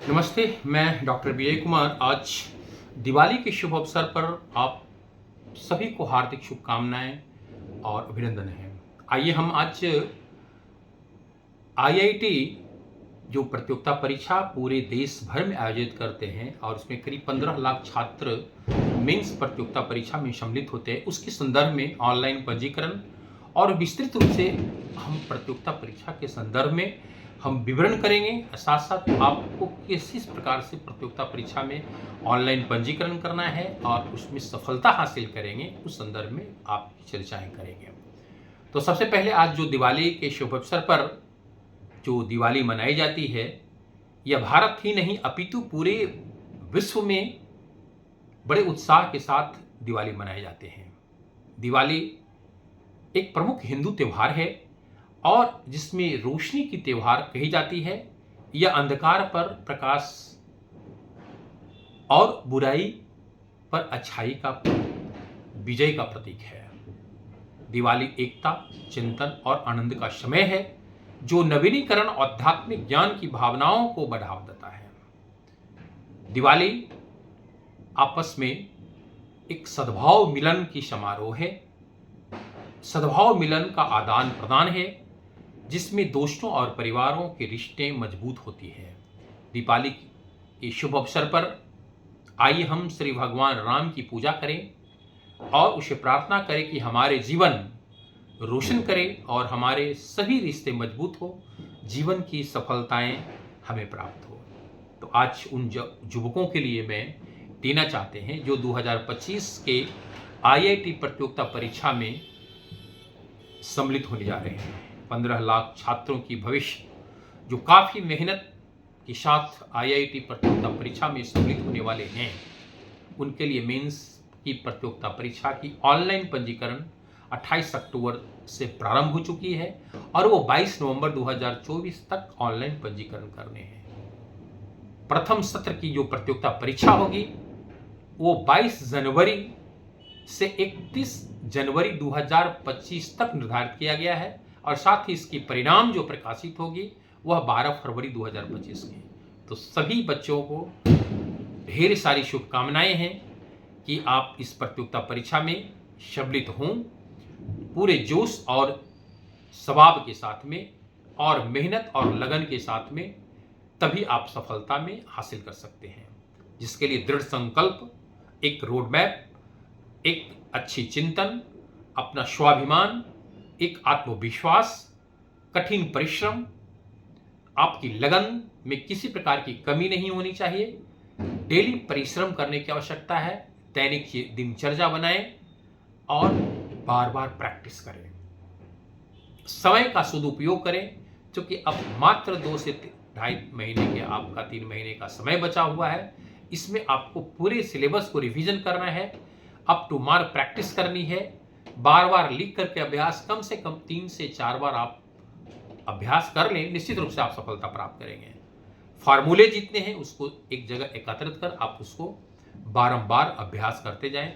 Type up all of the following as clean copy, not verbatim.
नमस्ते, मैं डॉक्टर विजय कुमार। आज दिवाली के शुभ अवसर पर आप सभी को हार्दिक शुभकामनाएं और अभिनंदन हैं। आइए हम आज आईआईटी जो प्रतियोगिता परीक्षा पूरे देश भर में आयोजित करते हैं और उसमें करीब 15 लाख छात्र मेंस प्रतियोगिता परीक्षा में सम्मिलित होते हैं, उसके संदर्भ में ऑनलाइन पंजीकरण और विस्तृत रूप से हम प्रतियोगिता परीक्षा के संदर्भ में हम विवरण करेंगे। साथ साथ आपको किस प्रकार से प्रतियोगिता परीक्षा में ऑनलाइन पंजीकरण करना है और उसमें सफलता हासिल करेंगे, उस संदर्भ में आप चर्चाएं करेंगे। तो सबसे पहले आज जो दिवाली के शुभ अवसर पर जो दिवाली मनाई जाती है, यह भारत ही नहीं अपितु पूरे विश्व में बड़े उत्साह के साथ दिवाली मनाए जाते हैं। दिवाली एक प्रमुख हिंदू त्यौहार है और जिसमें रोशनी की त्यौहार कही जाती है। यह अंधकार पर प्रकाश और बुराई पर अच्छाई का विजय का प्रतीक है। दिवाली एकता, चिंतन और आनंद का समय है जो नवीनीकरण और आध्यात्मिक ज्ञान की भावनाओं को बढ़ावा देता है। दिवाली आपस में एक सद्भाव मिलन की समारोह है। सद्भाव मिलन का आदान प्रदान है जिसमें दोस्तों और परिवारों के रिश्ते मजबूत होती है। दीपावली के शुभ अवसर पर आइए हम श्री भगवान राम की पूजा करें और उसे प्रार्थना करें कि हमारे जीवन रोशन करे और हमारे सभी रिश्ते मजबूत हो, जीवन की सफलताएं हमें प्राप्त हो। तो आज उन युवकों के लिए मैं देना चाहते हैं जो 2025 के आईआईटी प्रतियोगिता परीक्षा में सम्मिलित होने जा रहे हैं। 15 लाख छात्रों की भविष्य जो काफ़ी मेहनत के साथ आईआईटी प्रतियोगिता परीक्षा में सम्मिलित होने वाले हैं, उनके लिए मेंस की प्रतियोगिता परीक्षा की ऑनलाइन पंजीकरण 28 अक्टूबर से प्रारंभ हो चुकी है और वो 22 नवंबर 2024 तक ऑनलाइन पंजीकरण करने हैं। प्रथम सत्र की जो प्रतियोगिता परीक्षा होगी वो 22 जनवरी से 31 जनवरी 2025 तक निर्धारित किया गया है और साथ ही इसकी परिणाम जो प्रकाशित होगी वह 12 फरवरी 2025 की। तो सभी बच्चों को ढेर सारी शुभकामनाएं हैं कि आप इस प्रतियोगिता परीक्षा में सम्मिलित हों पूरे जोश और स्वभाव के साथ में और मेहनत और लगन के साथ में, तभी आप सफलता में हासिल कर सकते हैं। जिसके लिए दृढ़ संकल्प, एक रोड मैप, एक अच्छी चिंतन, अपना स्वाभिमान, एक आत्मविश्वास, कठिन परिश्रम, आपकी लगन में किसी प्रकार की कमी नहीं होनी चाहिए। डेली परिश्रम करने की आवश्यकता है। दैनिक दिनचर्या बनाएं और बार बार प्रैक्टिस करें। समय का सदुपयोग करें क्योंकि अब मात्र 2 से 2.5 महीने के आपका 3 महीने का समय बचा हुआ है। इसमें आपको पूरे सिलेबस को रिवीजन करना है, अप टू मार्क प्रैक्टिस करनी है, बार बार लिख करके अभ्यास, कम से कम 3 से 4 बार आप अभ्यास कर लें, निश्चित रूप से आप सफलता प्राप्त करेंगे। फार्मूले जितने हैं उसको एक जगह एकत्रित कर आप उसको बारंबार अभ्यास करते जाएं।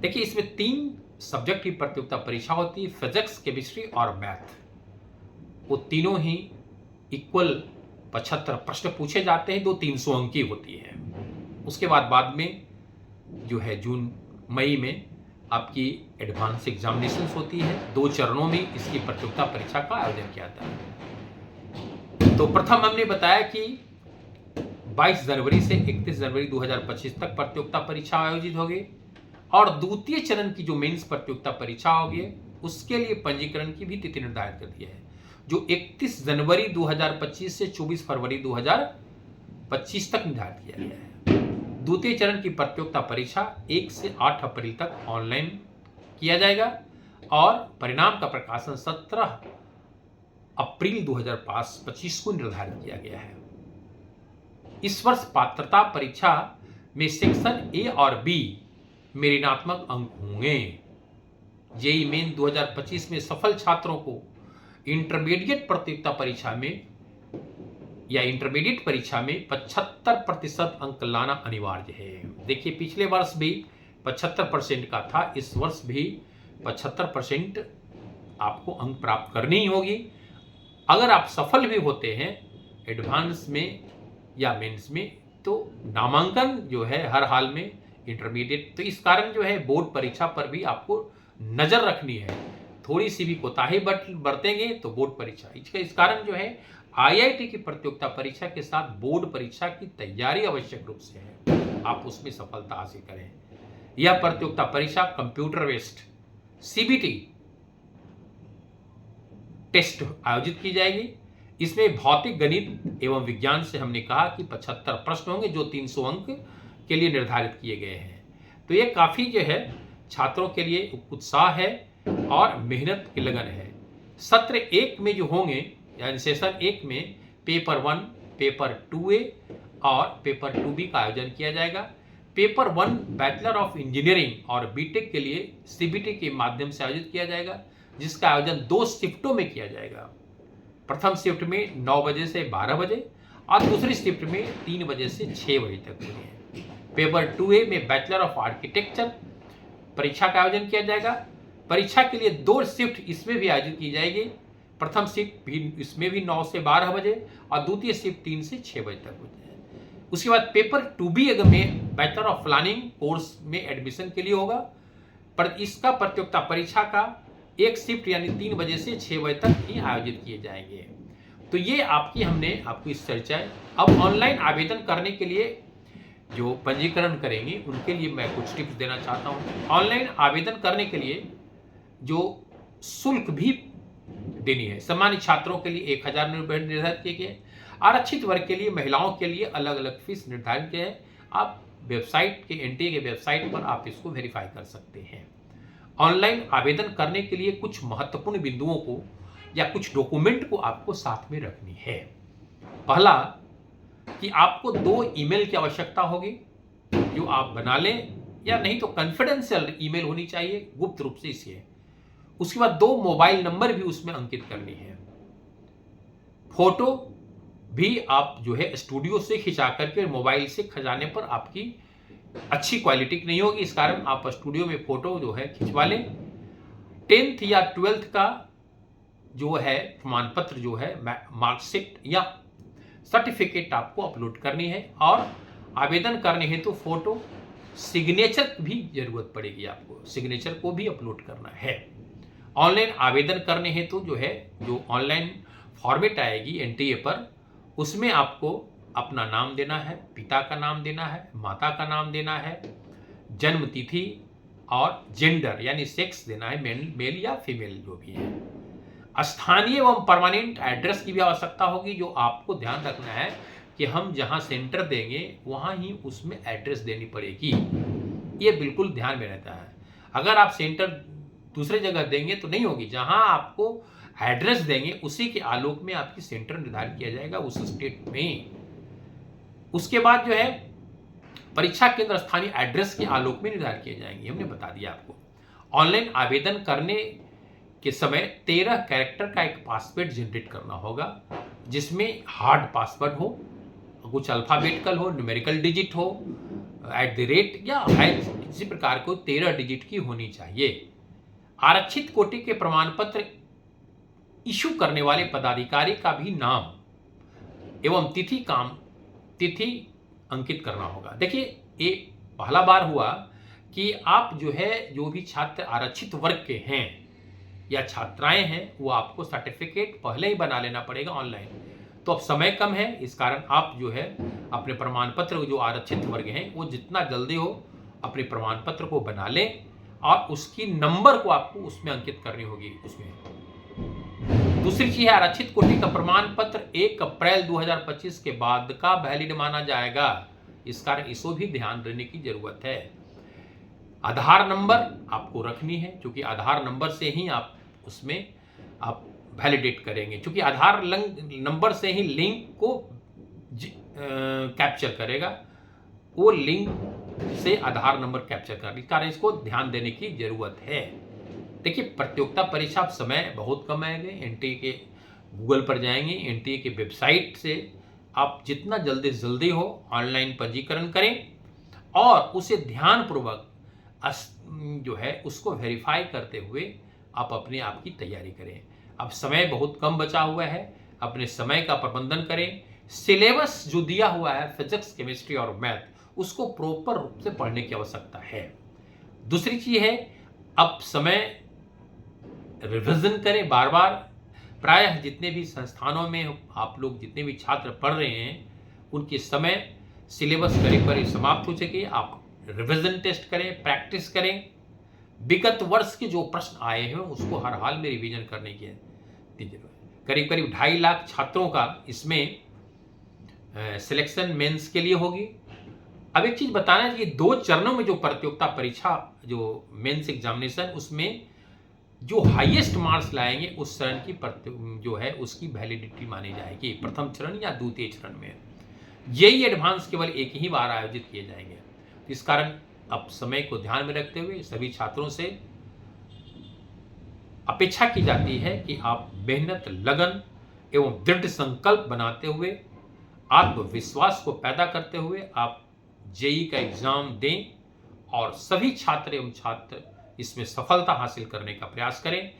देखिए, इसमें 3 सब्जेक्ट की प्रतियोगिता परीक्षा होती है, फिजिक्स, केमिस्ट्री और मैथ। वो तीनों ही इक्वल 75 प्रश्न पूछे जाते हैं, 300 अंक की होती है। उसके बाद में जो है जून मई में आपकी एडवांस एग्जामिनेशंस होती है। 2 चरणों में इसकी प्रतियोगिता परीक्षा का आयोजन किया जाता है। तो प्रथम हमने बताया कि 22 जनवरी से 31 जनवरी 2025 तक प्रतियोगिता परीक्षा आयोजित होगी और द्वितीय चरण की जो मेंस प्रतियोगिता परीक्षा होगी उसके लिए पंजीकरण की भी तिथि निर्धारित कर दी है, जो 31 जनवरी 2025 से 24 फरवरी 2025 तक निर्धारित किया गया है। द्वितीय चरण की प्रतियोगिता परीक्षा 1 से 8 अप्रैल तक ऑनलाइन किया जाएगा और परिणाम का प्रकाशन 17 अप्रैल 2025 को निर्धारित किया गया है। इस वर्ष पात्रता परीक्षा में सेक्शन ए और बी में ऋणात्मक अंक होंगे। जेईई मेन 2025 में सफल छात्रों को इंटरमीडिएट प्रतियोगिता परीक्षा में या इंटरमीडिएट परीक्षा में 75% अंक लाना अनिवार्य है। देखिए, पिछले वर्ष भी 75% का था, इस वर्ष भी 75% आपको अंक प्राप्त करनी ही होगी। अगर आप सफल भी होते हैं एडवांस में या मेंस में, तो नामांकन जो है हर हाल में इंटरमीडिएट। तो इस कारण जो है बोर्ड परीक्षा पर भी आपको नजर रखनी है। थोड़ी सी भी कोताही बरतेंगे तो बोर्ड परीक्षा, इस कारण जो है आईआईटी की प्रतियोगिता परीक्षा के साथ बोर्ड परीक्षा की तैयारी आवश्यक रूप से है, आप उसमें सफलता हासिल करें। यह प्रतियोगिता परीक्षा कंप्यूटर बेस्ड सीबीटी टेस्ट आयोजित की जाएगी। इसमें भौतिक, गणित एवं विज्ञान से हमने कहा कि 75 प्रश्न होंगे जो 300 अंक के लिए निर्धारित किए गए हैं। तो ये काफी जो है छात्रों के लिए उत्साह है और मेहनत की लगन है। सत्र 1 में जो होंगे, यानी सेशन 1 में पेपर 1, पेपर 2A और पेपर 2B का आयोजन किया जाएगा। पेपर 1 बैचलर ऑफ इंजीनियरिंग और बीटेक के लिए सीबीटी के माध्यम से आयोजित किया जाएगा, जिसका आयोजन 2 शिफ्टों में किया जाएगा। प्रथम शिफ्ट में 9 बजे से 12 बजे और दूसरी शिफ्ट में 3 बजे से 6 बजे तक होनी है। पेपर 2A में बैचलर ऑफ आर्किटेक्चर परीक्षा का आयोजन किया जाएगा। परीक्षा के लिए 2 शिफ्ट इसमें भी आयोजित की जाएगी। प्रथम शिफ्ट भी इसमें भी 9 से 12 बजे और द्वितीय शिफ्ट 3 से 6 बजे तक होती है। उसके बाद पेपर 2B में बैचलर ऑफ प्लानिंग कोर्स में एडमिशन के लिए होगा, पर इसका प्रतियोगिता परीक्षा का 1 शिफ्ट यानी 3 बजे से 6 बजे तक ही आयोजित किए जाएंगे। तो ये हमने आपको इस चर्चा है। अब ऑनलाइन आवेदन करने के लिए जो पंजीकरण करेंगे उनके लिए मैं कुछ टिप्स देना चाहता हूँ। ऑनलाइन आवेदन करने के लिए जो शुल्क भी देनी है, सामान्य छात्रों के लिए 1000 रुपये निर्धारित किए गए, आरक्षित वर्ग के लिए, महिलाओं के लिए अलग अलग फीस निर्धारित किए हैं। आप वेबसाइट के एनटीए के वेबसाइट पर आप इसको वेरीफाई कर सकते हैं। ऑनलाइन आवेदन करने के लिए कुछ महत्वपूर्ण बिंदुओं को या कुछ डॉक्यूमेंट को आपको साथ में रखनी है। पहला कि आपको 2 ईमेल की आवश्यकता होगी जो आप बना लें, या नहीं तो कॉन्फिडेंशियल ईमेल होनी चाहिए, गुप्त रूप से इसे। उसके बाद 2 मोबाइल नंबर भी उसमें अंकित करनी है। फोटो भी आप जो है स्टूडियो से खिंचा करके मोबाइल से खिंचाने पर आपकी अच्छी क्वालिटी नहीं होगी, इस कारण आप स्टूडियो में फोटो जो है खिंचवा लें। 10th या 12th का जो है प्रमाण पत्र जो है, मार्कशीट या सर्टिफिकेट आपको अपलोड करनी है। और आवेदन करने हेतु फोटो, सिग्नेचर भी जरूरत पड़ेगी, आपको सिग्नेचर को भी अपलोड करना है। ऑनलाइन आवेदन करने हेतु जो है, जो ऑनलाइन फॉर्मेट आएगी एनटीए पर, उसमें आपको अपना नाम देना है, पिता का नाम देना है, माता का नाम देना है, जन्म तिथि और जेंडर यानी सेक्स देना है, मेल या फीमेल जो भी है। स्थानीय एवं परमानेंट एड्रेस की भी आवश्यकता होगी, जो आपको ध्यान रखना है कि हम जहां सेंटर देंगे वहां ही उसमें एड्रेस देनी पड़ेगी। ये बिल्कुल ध्यान में रहता है। अगर आप सेंटर दूसरे जगह देंगे तो नहीं होगी, जहां आपको एड्रेस देंगे उसी के आलोक में आपकी सेंटर निर्धारित किया जाएगा उस स्टेट में। उसके बाद जो है परीक्षा केंद्र स्थानीय एड्रेस के आलोक में निर्धारित किए जाएंगे, हमने बता दिया आपको। ऑनलाइन आवेदन करने के समय 13 कैरेक्टर का एक पासवर्ड जनरेट करना होगा, जिसमें हार्ड पासवर्ड हो, कुछ अल्फाबेटिकल हो, न्यूमेरिकल डिजिट हो, @ या किसी प्रकार को 13 डिजिट की होनी चाहिए। आरक्षित कोटि के प्रमाण पत्र इशू करने वाले पदाधिकारी का भी नाम एवं तिथि अंकित करना होगा। देखिए, ये पहला बार हुआ कि आप जो है, जो भी छात्र आरक्षित वर्ग के हैं या छात्राएं हैं, वो आपको सर्टिफिकेट पहले ही बना लेना पड़ेगा ऑनलाइन। तो अब समय कम है, इस कारण आप जो है अपने प्रमाण पत्र जो आरक्षित वर्ग हैं वो जितना जल्दी हो अपने प्रमाण पत्र को बना लें और उसकी नंबर को आपको उसमें अंकित करनी होगी उसमें। दूसरी चीज है, आरक्षित कोटि का प्रमाण पत्र 1 अप्रैल 2025 के बाद का वैलिड माना जाएगा, इस कारण इसको भी ध्यान देने की जरूरत है। आधार नंबर आपको रखनी है, क्योंकि आधार नंबर से ही आप उसमें आप वैलिडेट करेंगे, क्योंकि आधार नंबर से ही लिंक को कैप्चर करेगा, वो लिंक से आधार नंबर कैप्चर कर, इस कारण इसको ध्यान देने की जरूरत है। देखिए, प्रतियोगिता परीक्षा समय बहुत कम आएंगे। एनटीए के गूगल पर जाएंगे, एनटीए के वेबसाइट से आप जितना जल्दी हो ऑनलाइन पंजीकरण करें और उसे ध्यानपूर्वक जो है उसको वेरीफाई करते हुए आप अपने आप की तैयारी करें। अब समय बहुत कम बचा हुआ है, अपने समय का प्रबंधन करें, सिलेबस जो दिया हुआ है फिजिक्स, केमिस्ट्री और मैथ, उसको प्रॉपर रूप से पढ़ने की आवश्यकता है। दूसरी चीज है, अब समय रिविजन करें बार बार। प्रायः जितने भी संस्थानों में आप लोग, जितने भी छात्र पढ़ रहे हैं, उनके समय सिलेबस करीब करीब समाप्त हो चुकी है। आप रिविजन टेस्ट करें, प्रैक्टिस करें। विगत वर्ष के जो प्रश्न आए हैं उसको हर हाल में रिवीजन करने की जरूरत है। करीब करीब 2.5 लाख छात्रों का इसमें सिलेक्शन मेंस के लिए होगी। अब एक चीज बताना है कि 2 चरणों में जो प्रतियोगिता परीक्षा, जो मेंस एग्जामिनेशन, उसमें जो हाईएस्ट मार्क्स लाएंगे उस चरण की जो है उसकी वैलिडिटी मानी जाएगी, प्रथम चरण या द्वितीय चरण में। जेईई एडवांस केवल एक ही बार आयोजित किए जाएंगे। इस कारण अब समय को ध्यान में रखते हुए सभी छात्रों से अपेक्षा की जाती है कि आप मेहनत, लगन एवं दृढ़ संकल्प बनाते हुए, आत्मविश्वास को पैदा करते हुए आप जेईई का एग्जाम दें और सभी छात्र एवं छात्र इसमें सफलता हासिल करने का प्रयास करें।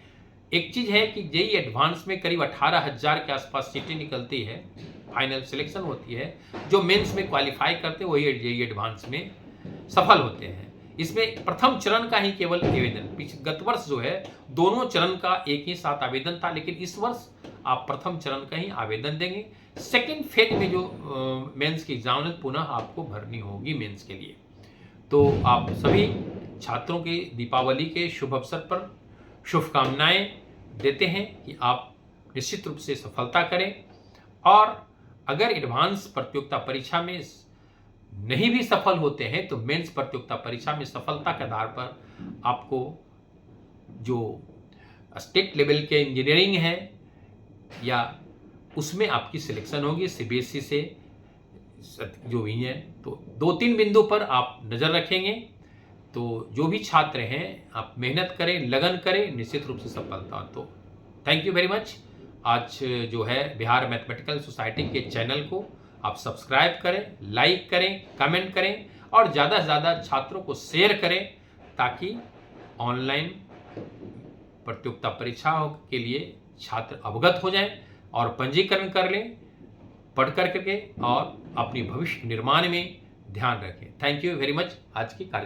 एक चीज है कि जेईई एडवांस में करीब 18,000 के आसपास सीटें निकलती है, फाइनल सिलेक्शन होती है। जो मेंस में क्वालिफाई करते हैं वही जेईई एडवांस में सफल होते हैं। इसमें प्रथम चरण का ही केवल आवेदन, गत वर्ष जो है दोनों चरण का एक ही साथ आवेदन था, लेकिन इस वर्ष आप प्रथम चरण का ही आवेदन देंगे। सेकेंड फेज में जो मेंस की एग्जाम पुनः आपको भरनी होगी मेंस के लिए। तो आप सभी छात्रों के दीपावली के शुभ अवसर पर शुभकामनाएं देते हैं कि आप निश्चित रूप से सफलता करें, और अगर एडवांस प्रतियोगिता परीक्षा में नहीं भी सफल होते हैं तो मेंस प्रतियोगिता परीक्षा में सफलता के आधार पर आपको जो स्टेट लेवल के इंजीनियरिंग है या उसमें आपकी सिलेक्शन होगी सीबीएसई से जो भी है। तो 2-3 बिंदु पर आप नज़र रखेंगे तो जो भी छात्र हैं आप मेहनत करें, लगन करें, निश्चित रूप से सफलता। तो थैंक यू वेरी मच। आज जो है बिहार मैथमेटिकल सोसाइटी के चैनल को आप सब्सक्राइब करें, लाइक करें, कमेंट करें और ज़्यादा से ज़्यादा छात्रों को शेयर करें, ताकि ऑनलाइन प्रतियोगिता परीक्षाओं के लिए छात्र अवगत हो जाएं और पंजीकरण कर लें, पढ़ कर के और अपनी भविष्य निर्माण में ध्यान रखें। Thank you very much. आज की कार्य